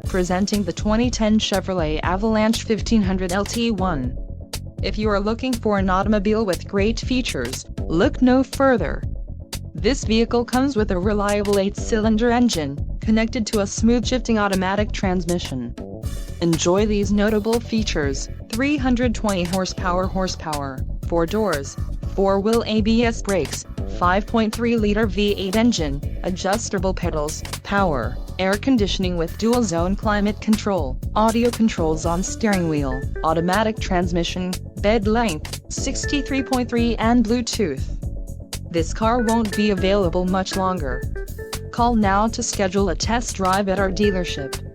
Presenting the 2010 Chevrolet Avalanche 1500 LT1. If you are looking for an automobile with great features, look no further. This vehicle comes with a reliable 8-cylinder engine, connected to a smooth shifting automatic transmission. Enjoy these notable features: 320 horsepower, 4 doors, 4-wheel ABS brakes, 5.3-liter V8 engine, adjustable pedals, power, air conditioning with dual-zone climate control, audio controls on steering wheel, automatic transmission, bed length, 63.3 and Bluetooth. This car won't be available much longer. Call now to schedule a test drive at our dealership.